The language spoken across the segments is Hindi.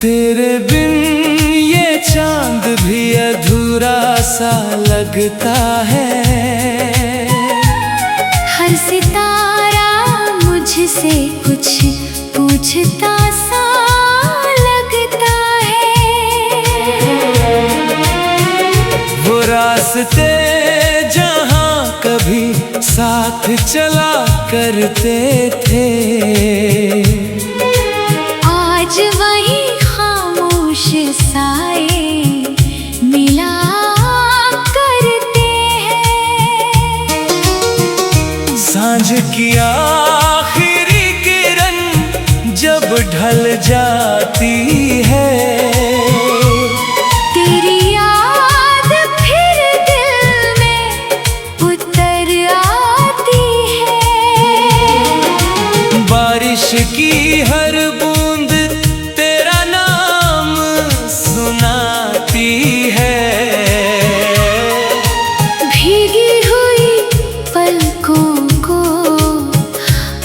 तेरे बिन ये चांद भी अधूरा सा लगता है। हर सितारा मुझसे कुछ पूछता सा लगता है। वो रास्ते जहाँ कभी साथ चला करते थे, आज वही खामोश साए मिला करते हैं। सांझ की आखिरी किरण जब ढल जाती है, तेरी याद फिर दिल में उतर आती है। बारिश की हर बूंद तेरा नाम सुनाती है। भीगी हुई पलकों को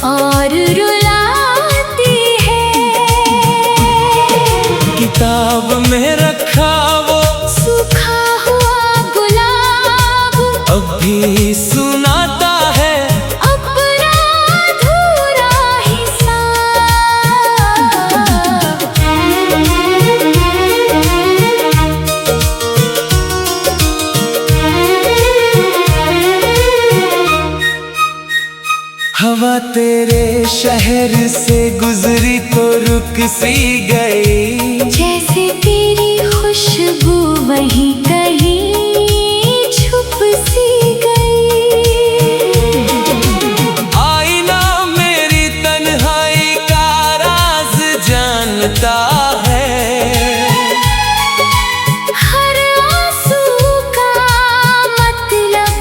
और रुलाती है। किताब में रखा वो सूखा हुआ गुलाब अब भी सुनाता है अपना अधूरा हिसाब। हवा तेरे शहर से गुजरी तो रुक सी गई, जैसे तेरी खुशबू वहीं कहीं छुप सी गई। आईना मेरी तन्हाई का राज जानता है। हर आंसू का मतलब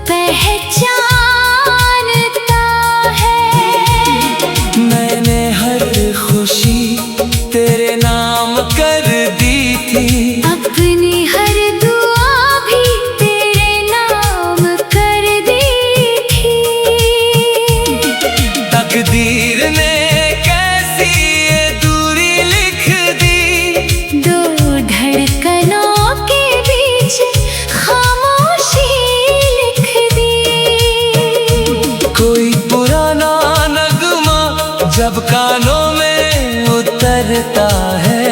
पहचानता है। मैंने हर खुशी तेरे नाम कर दी थी, अपनी हर दुआ भी तेरे नाम कर दी थी। तकदीर ने कैसी ये दूरी लिख दी, दो धड़कनों के बीच खामोशी लिख दी। कोई पुराना नगमा जब कानों में उतरता है,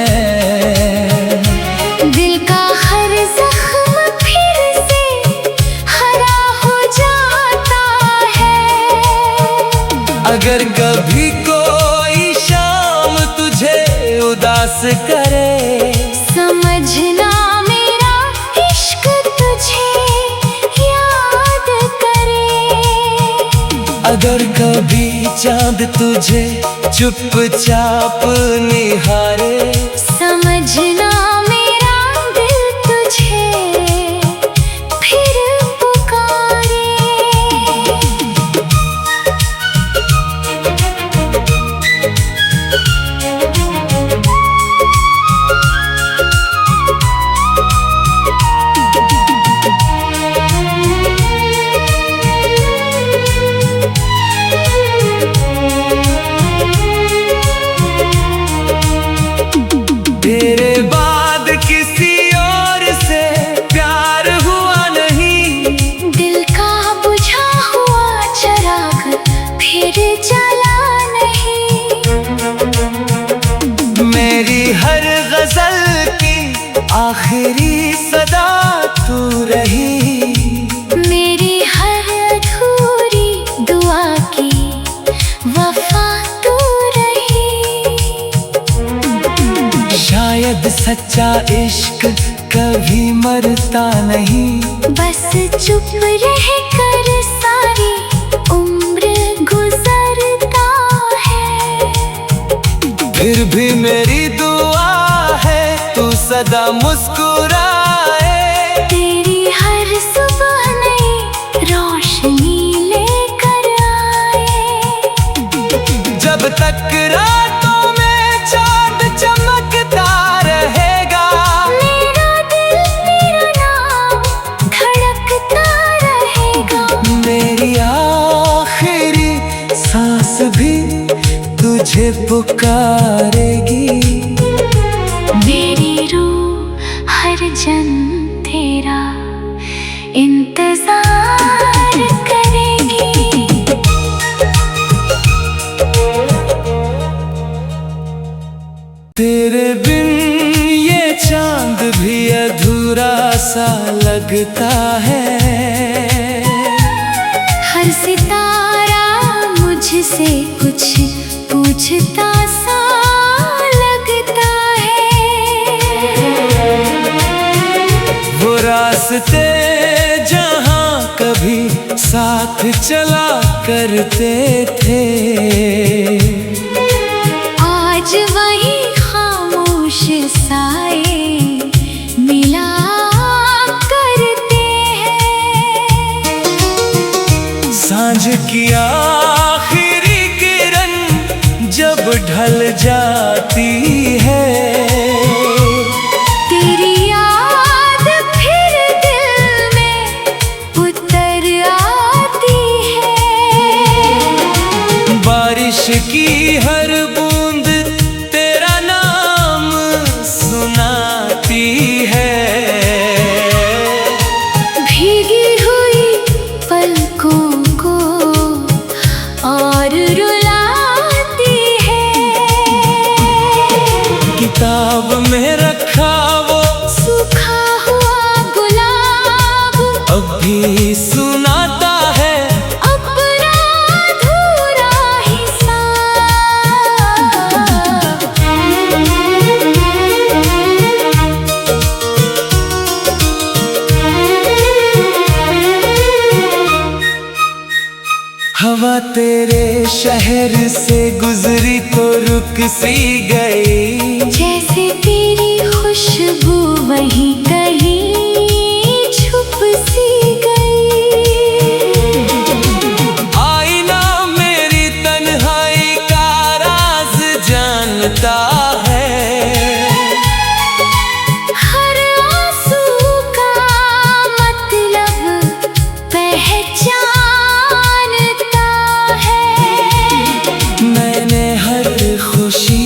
दिल का हर जख्म फिर से हरा हो जाता है। अगर कभी कोई शाम तुझे उदास करे, समझना मेरा इश्क तुझे याद करे। अगर कभी चांद तुझे चुपचाप निहारे, समझना मेरा दिल तुझे फिर पुकारे। तेरे बाद किसी और से प्यार हुआ नहीं, दिल का बुझा हुआ चिराग फिर जला नहीं। मेरी हर गजल की आखिरी सदा तू रही, मेरी हर अधूरी दुआ की वफा तू रही। शायद सच्चा इश्क कभी मरता नहीं, बस चुप रह कर सारी उम्र गुजरता है। फिर भी मेरी दुआ है तू सदा मुस्कुराए। तेरी हर सुबह नई रोशनी लेकर आए। जब तक रातों में चांद चमकता रहेगा, मेरा दिल तेरा नाम धड़कता रहेगा। मेरी आखिरी सांस भी तुझे पुकारेगी। हर जन्म तेरा इंतजार करेगी। तेरे बिन ये चांद भी अधूरा सा लगता है। हर सितारा मुझसे कुछ पूछता सा लगता है। वो रास्ते जहाँ कभी साथ चला करते थे, आज वही खामोश साए मिला करते हैं। सांझ की आखिरी किरण जब ढल जाती है, तेरी याद फिर दिल में उतर आती है। बारिश की हर बूंद तेरा नाम सुनाती है। भीगी हुई पलकों को और रुलाती है। किताब में रखा वो सूखा हुआ गुलाब अब भी सुनाता है अपना अधूरा हिसाब। हवा तेरे शहर से गुजरी तो रुक सी गई, जैसे तेरी खुशबू वहीं कहीं छुप सी गई। आईना मेरी तन्हाई का राज जानता है। हर आंसू का मतलब पहचानता है। मैंने हर खुशी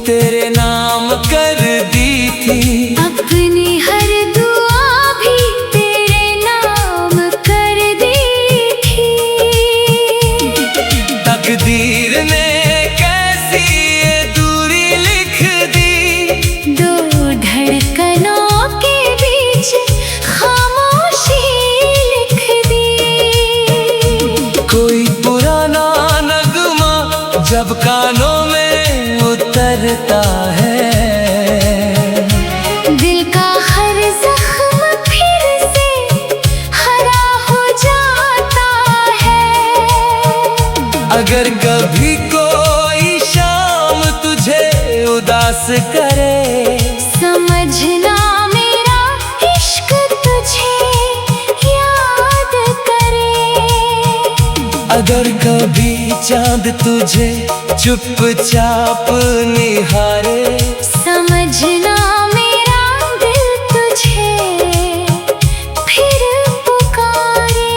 तेरे नाम कर दी थी, अपनी हर दुआ भी तेरे नाम कर दी थी। तकदीर ने कैसी ये दूरी लिख दी, दो धड़कनों के बीच खामोशी लिख दी। कोई पुराना नगमा जब कानों में उतरता है, दिल का हर जख्म फिर से हरा हो जाता है। अगर कभी कोई शाम तुझे उदास करे, समझना मेरा इश्क तुझे याद करे। अगर कभी चांद तुझे चुपचाप निहारे, समझना मेरा दिल तुझे फिर पुकारे।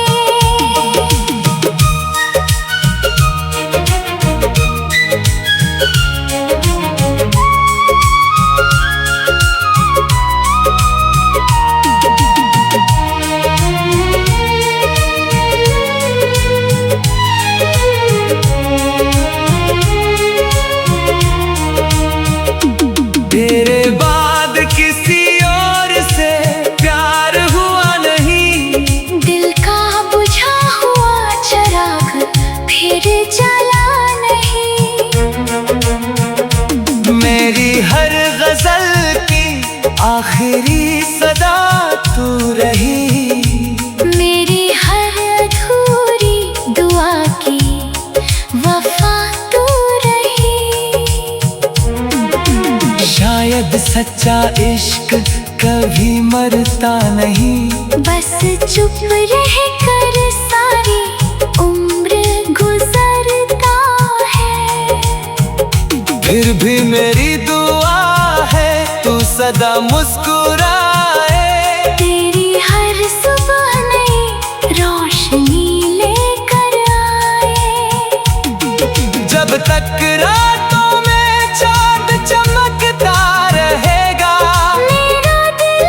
तेरे बाद किसी और से प्यार हुआ नहीं, दिल का बुझा हुआ चिराग फिर जला नहीं। मेरी हर गजल की आखिरी सदा तू रही, मेरी हर अधूरी दुआ की वफा तू रही। शायद सच्चा इश्क कभी मरता नहीं, बस चुप रह कर सारी उम्र गुजरता है। फिर भी मेरी दुआ है तू सदा मुस्कुराए। तेरी हर सुबह नई रोशनी लेकर आए। जब तक रातों में चांद चमकता रहेगा, मेरा दिल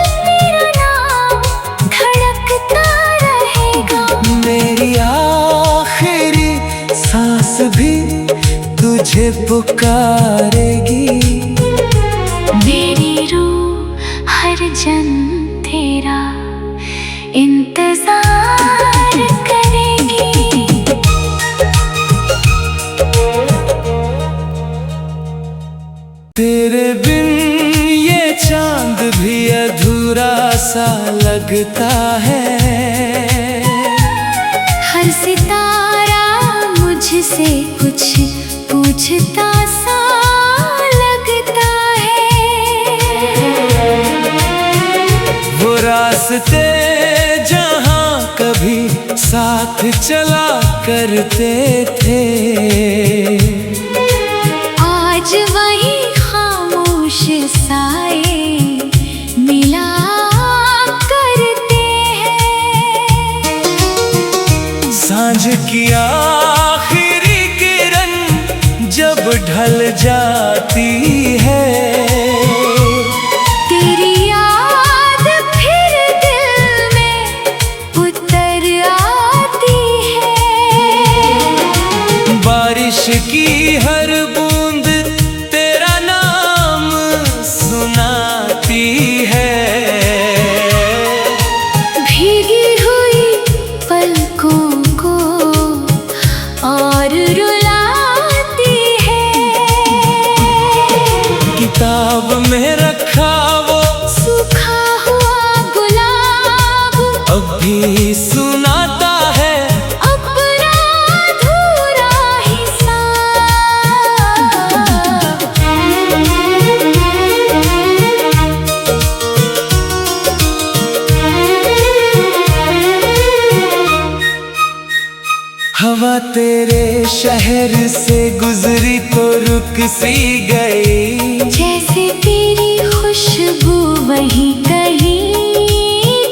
सा लगता है। हर सितारा मुझसे कुछ पूछता सा लगता है। वो रास्ते जहाँ कभी साथ चला करते थे, आज वही खामोश साए मिला करते हैं। सांझ की आखिरी किरण जब ढल जाती है, तेरी याद फिर दिल में उतर आती है। बारिश की हर बूंद तेरा नाम सुनाती है। भीगी हुई पलकों को और रुलाती है। किताब में रखा वो सूखा हुआ गुलाब अब भी सुनाता है अपना अधूरा हिसाब। हवा तेरे शहर से गुजरी तो रुक सी गई, जैसे तेरी खुशबू वहीं कहीं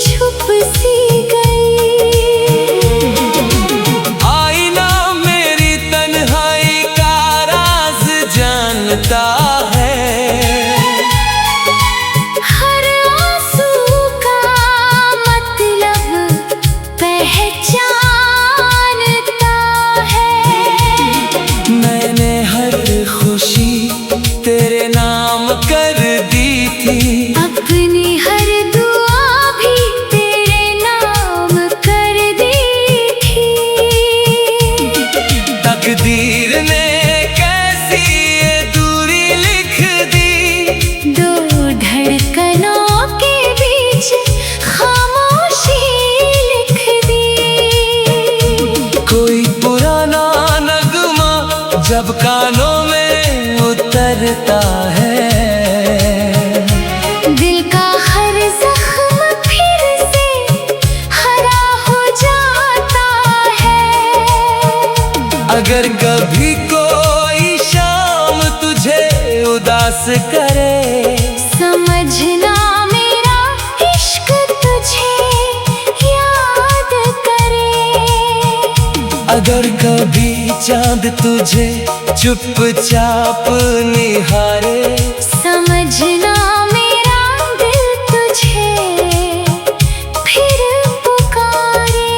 छुप सी गई। आईना मेरी तन्हाई का राज जानता है। हर आंसू का मतलब पहचानता है। मैंने हर खुशी तेरे नाम कर दी थी, अपनी हर दुआ भी तेरे नाम कर दी थी। तकदीर ने कैसी ये दूरी लिख दी, दो धड़कनों के बीच खामोशी लिख दी। कोई पुराना नगमा जब कानों में उतरता है, दिल का हर जख्म फिर से हरा हो जाता है। अगर कभी कोई शाम तुझे उदास करे, समझना मेरा इश्क तुझे याद करे। अगर कभी चांद तुझे चुपचाप निहारे, समझना मेरा दिल तुझे फिर पुकारे।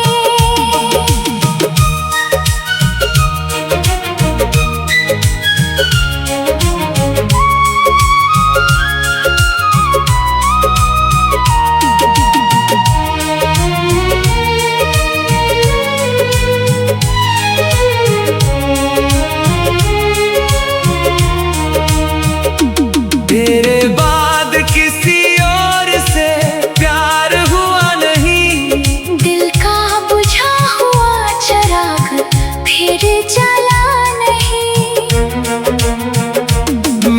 तेरे बाद किसी और से प्यार हुआ नहीं, दिल का बुझा हुआ चिराग फिर जला नहीं।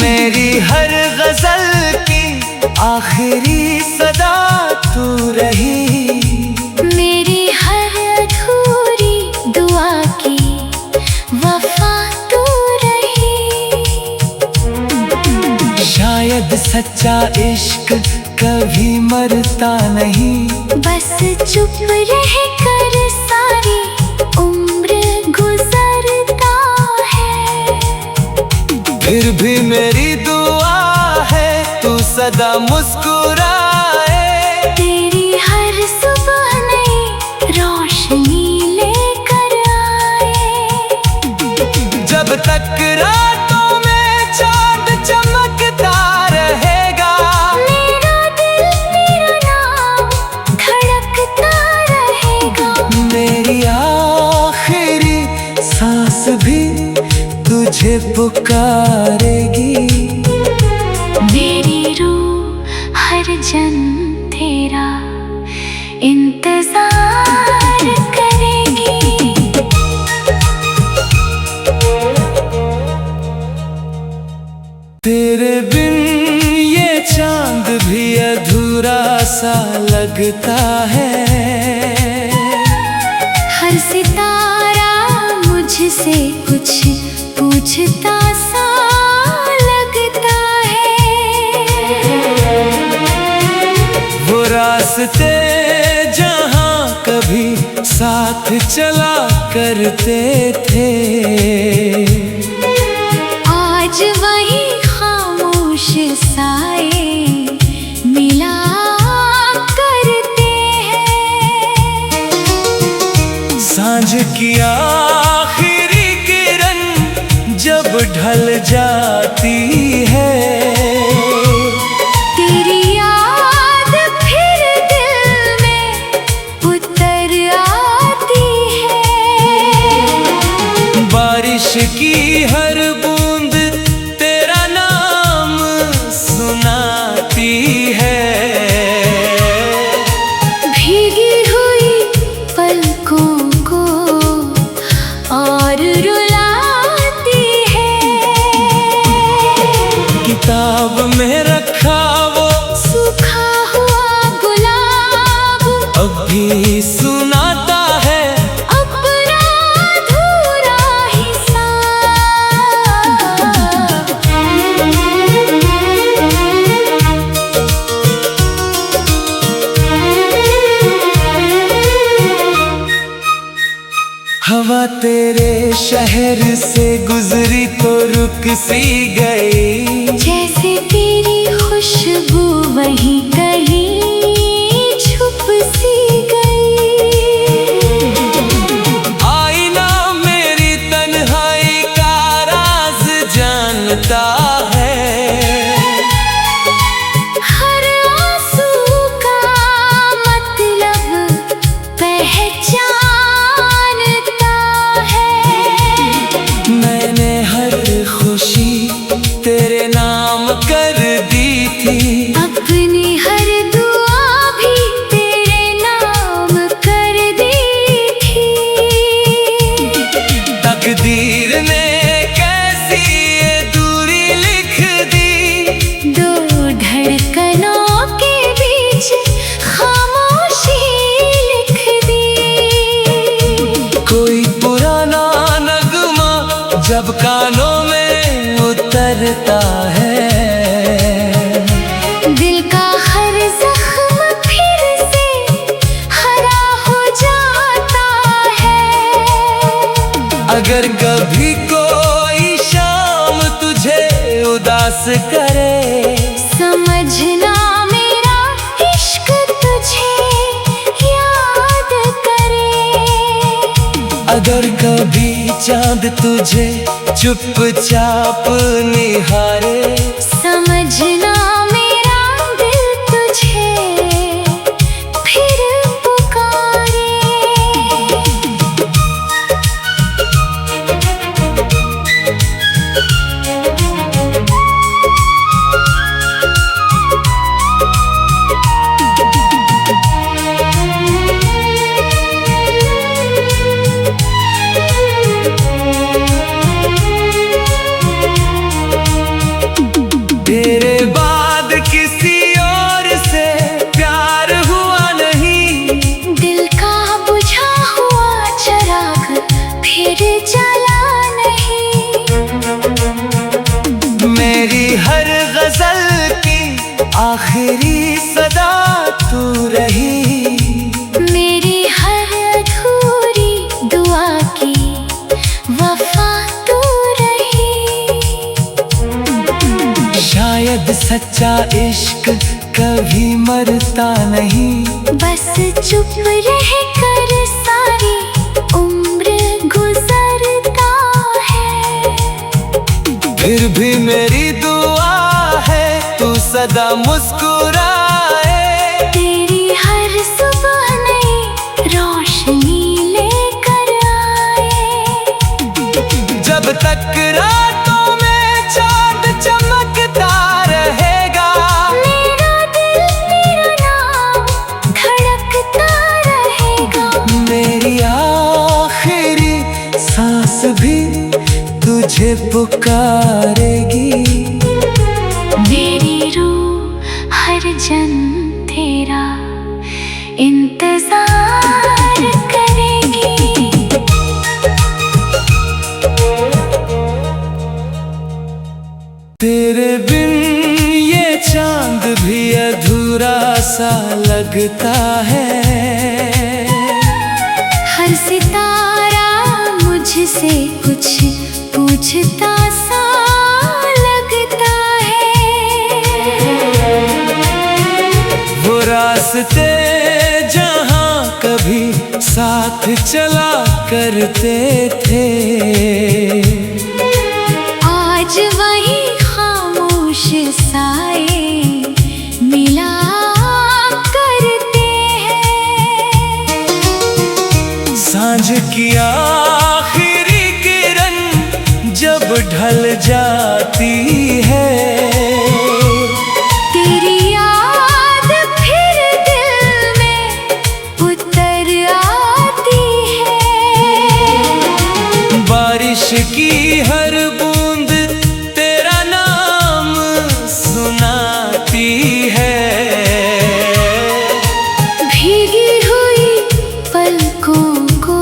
मेरी हर गजल की आखिरी सदा तू रही, मेरी हर अधूरी दुआ की वफा तू रही। शायद सच्चा इश्क कभी मरता नहीं, बस चुप रह कर सारी उम्र गुजरता है। फिर भी मेरी दुआ है तू सदा मुस्कुराए। तेरी हर सुबह नई रोशनी लेकर आए। जब तक रातों में चांद चमकता रहेगा, मेरा दिल तेरा नाम धड़कता रहेगा। मेरी आखिरी सांस भी तुझे पुकारेगी। मेरी रूह हर जन्म तेरा इंतजार करेगी। तेरे बिन ये चांद भी अधूरा सा लगता है। हर सितारा मुझसे कुछ पूछता सा लगता है। वो रास्ते जहाँ कभी साथ चला करते थे, आज वही खामोश साए मिला करते हैं। सांझ की आखिरी किरण जब ढल जाती है, तेरी याद फिर दिल में उतर आती है। बारिश की हर बूंद तेरा नाम सुनाती है। भीगी हुई पलकों को और रुलाती है। किताब में रखा वो सूखा हुआ गुलाब अब भी सुनाता है अपना अधूरा हिसाब। हवा तेरे शहर से गुजरी तो रुक सी गई। जैसे तेरी खुशबू वहीं कहीं छुप सी गई। आईना मेरी तन्हाई का राज जानता है। हर आंसू का मतलब पहचानता है। मैंने हर खुशी तेरे नाम कर दी थी। अपनी हर दुआ भी तेरे नाम कर दी थी। तकदीर ने कैसी ये दूरी लिख दी। दो धड़कनों के बीच खामोशी लिख दी। कोई पुराना नगमा जब कानों में उतरता है, दिल का हर जख्म फिर से हरा हो जाता है। अगर कभी कोई शाम तुझे उदास करे, समझना मेरा इश्क तुझे याद करे। अगर कभी चांद तुझे चुपचाप निहारे, समझना मेरा दिल तुझे फिर पुकारे। तेरे बाद किसी और से प्यार हुआ नहीं। दिल का बुझा हुआ चिराग फिर जला नहीं। मेरी हर गजल की आखिरी सदा तू रही। मेरी हर अधूरी दुआ की वफा तू रही। शायद सच्चा इश्क कभी मरता नहीं। बस चुप रह कर सारी उम्र गुजरता है। फिर भी मेरी दुआ है तू सदा मुस्कुराए। तेरी हर सुबह नई रोशनी लेकर आए। जब तक रातों में चांद चमकता रहेगा, मेरा दिल तेरा नाम पुकारेगी। मेरी रूह हर जन्म तेरा इंतजार करेगी। तेरे बिन ये चांद भी अधूरा सा लगता है। हर सितारा मुझसे कुछ पूछता सा लगता है। वो रास्ते जहाँ कभी साथ चला करते थे, आज वही खामोश साए मिला करते हैं। सांझ की आखिरी किरण जब ढल जाती है, तेरी याद फिर दिल में उतर आती है। बारिश की हर बूंद तेरा नाम सुनाती है। भीगी हुई पलकों को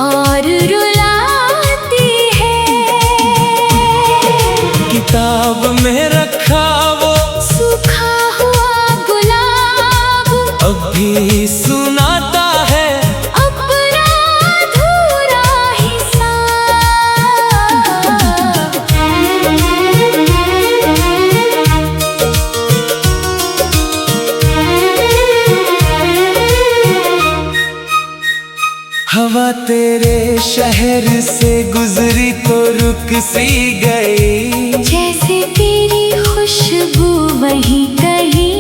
और रुलाती है। किताब में रखा वो सूखा हुआ गुलाब अब भी सुनाता है अपना अधूरा हवा तेरे शहर से गुजरी तो रुक सी गई। जैसे तेरी खुशबू वहीं कहीं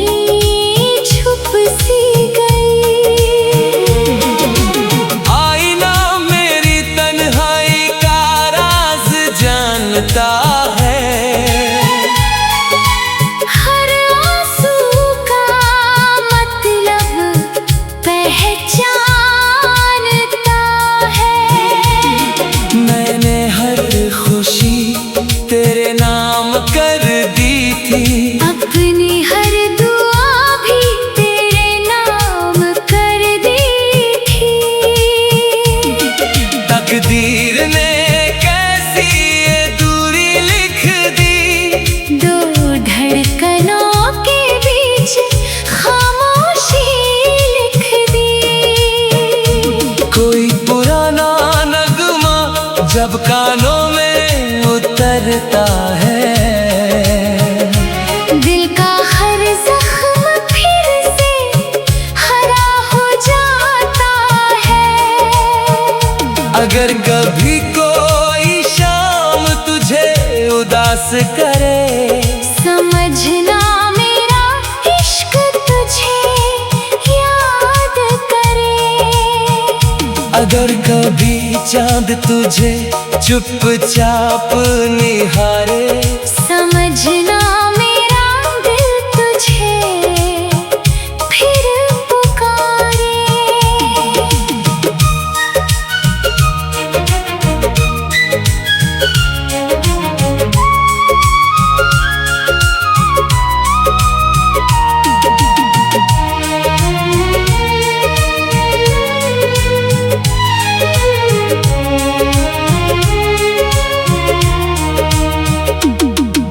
छुप सी गई। आईना मेरी तन्हाई का राज जानता है। हर आंसू का मतलब पहचानता है। मैंने हर खुशी तेरे नाम कर दी थी। अपनी हर दुआ भी तेरे नाम कर दी थी। तकदीर ने कैसी ये दूरी लिख दी। दो धड़कनों के बीच खामोशी लिख दी। कोई पुराना नगमा जब कानों में उतरता है, दिल का हर जख्म फिर से हरा हो जाता है। अगर कभी कोई शाम तुझे उदास करे, समझना मेरा इश्क तुझे याद करे। अगर कभी चांद तुझे चुपचाप निहारे, समझना मेरा दिल तुझे फिर पुकारे।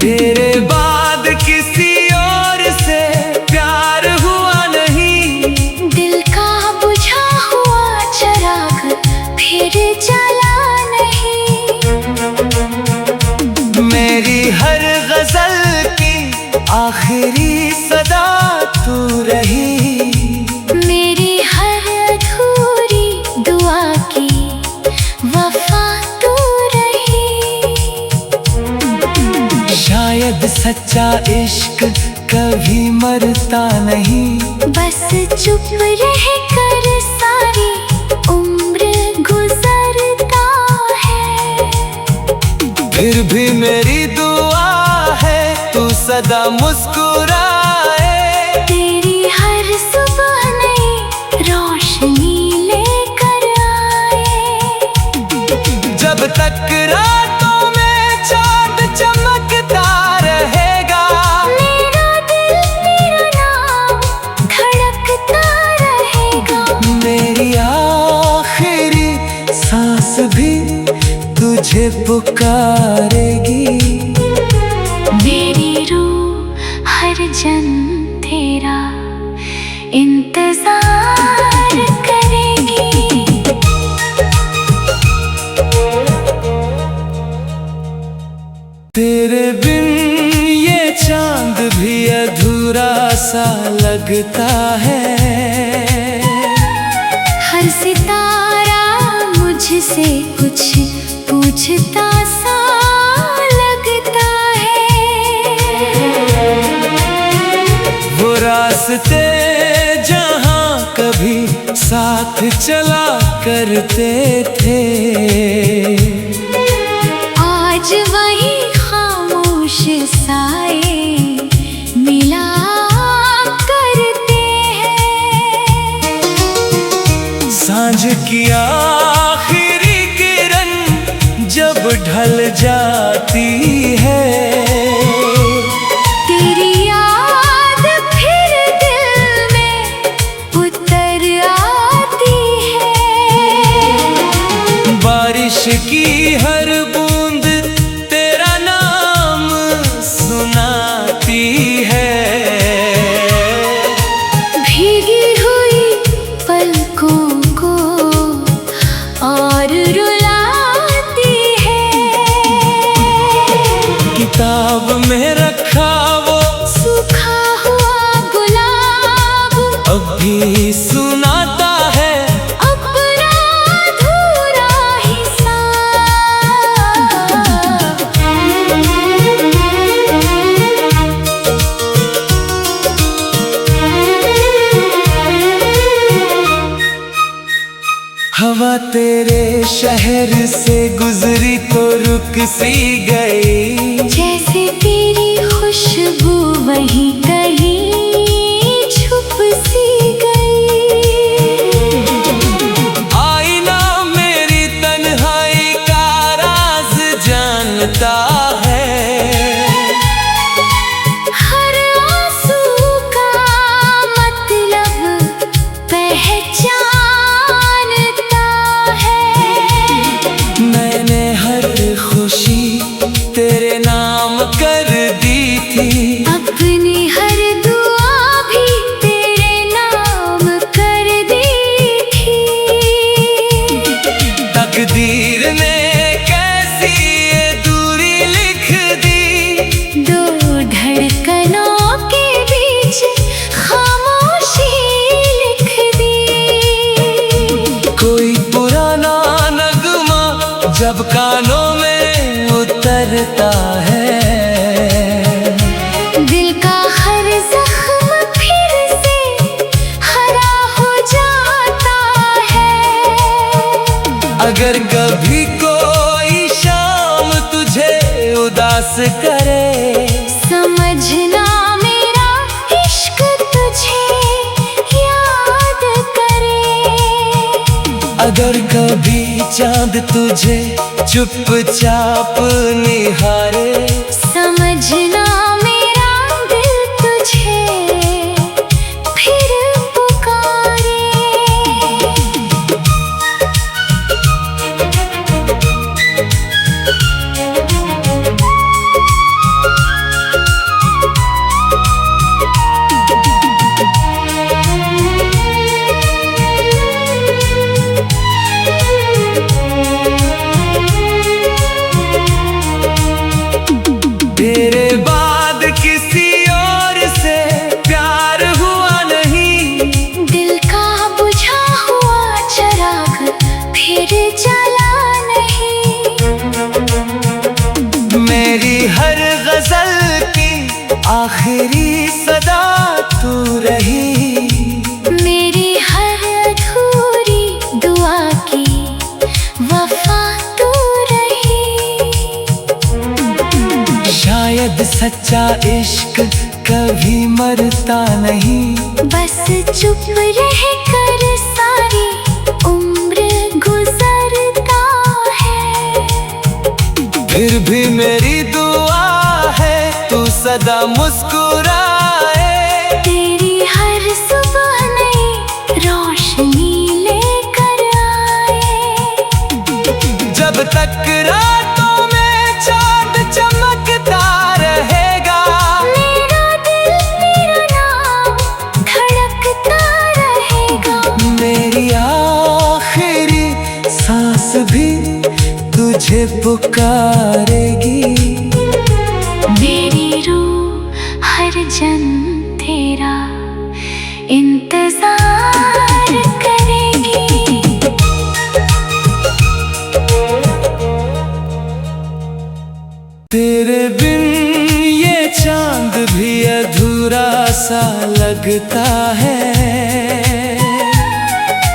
तेरे बाद किसी और से प्यार हुआ नहीं। दिल का बुझा हुआ चिराग फिर जला नहीं। मेरी हर गजल की आखिरी सदा तू रही। मेरी हर अधूरी दुआ की वफा तू रही। शायद सच्चा इश्क कभी मरता नहीं। बस चुप रह कर सारी उम्र गुजरता है। फिर भी मेरी दुआ है तू सदा मुस्कुराए। तेरी हर सुबह नई रोशनी लेकर आए। जब तक रातों पुकारेगी। मेरी रूह हर जन्म तेरा इंतजार करेगी। तेरे बिन ये चांद भी अधूरा सा लगता है। हर सितारा मुझसे कुछ पूछता सा लगता है। वो रास्ते जहाँ कभी साथ चला करते थे, आज वही खामोश साए मिला करते हैं। सांझ की आखिरी किरण जब ढल जाती है, तेरी याद फिर दिल में उतर आती है। बारिश की हर बूंद तेरा नाम सुनाती है। भीगी हुई पलकों को और रुलाती है। किताब में रखा वो सूखा हुआ गुलाब अब भी सुनाता है अपना अधूरा हिसाब। हवा तेरे शहर से गुजरी तो रुक सी गई। जैसे तेरी खुशबू वहीं कहीं छुप सी गई। आईना मेरी तन्हाई का राज जानता है। हर आंसू का मतलब पहचानता है। मैंने हर खुशी तेरे नाम कर दी थी। अपनी हर दुआ भी तेरे नाम कर दी थी। तकदीर ने कैसी ये दूरी लिख दी। दो धड़कनों के बीच खामोशी लिख दी। कोई पुराना नगमा जब कानों में उतरता है, दिल का हर जख्म फिर से हरा हो जाता है। अगर कभी कोई शाम तुझे उदास करे, समझना मेरा इश्क तुझे याद करे। अगर कभी चांद तुझे चुपचाप निहारे, समझना मेरा दिल तुझे फिर पुकारे। तेरे बाद किसी और से प्यार हुआ नहीं। दिल का बुझा हुआ चिराग फिर जला नहीं। मेरी हर गजल की आखिरी सदा तू रही। मेरी हर अधूरी दुआ की वफा तू रही। शायद सच्चा इश्क कभी मरता नहीं। बस चुप रह कर सारी उम्र गुजरता है। फिर भी मेरी दुआ है तू सदा मुस्कुराए। तेरी हर सुबह नई रोशनी लेकर आए। जब तक रातों पुकारेगी। मेरी रूह हर जन्म तेरा इंतजार करेगी। तेरे बिन ये चांद भी अधूरा सा लगता है।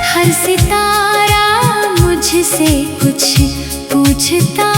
हर सितारा मुझसे कुछ पूछता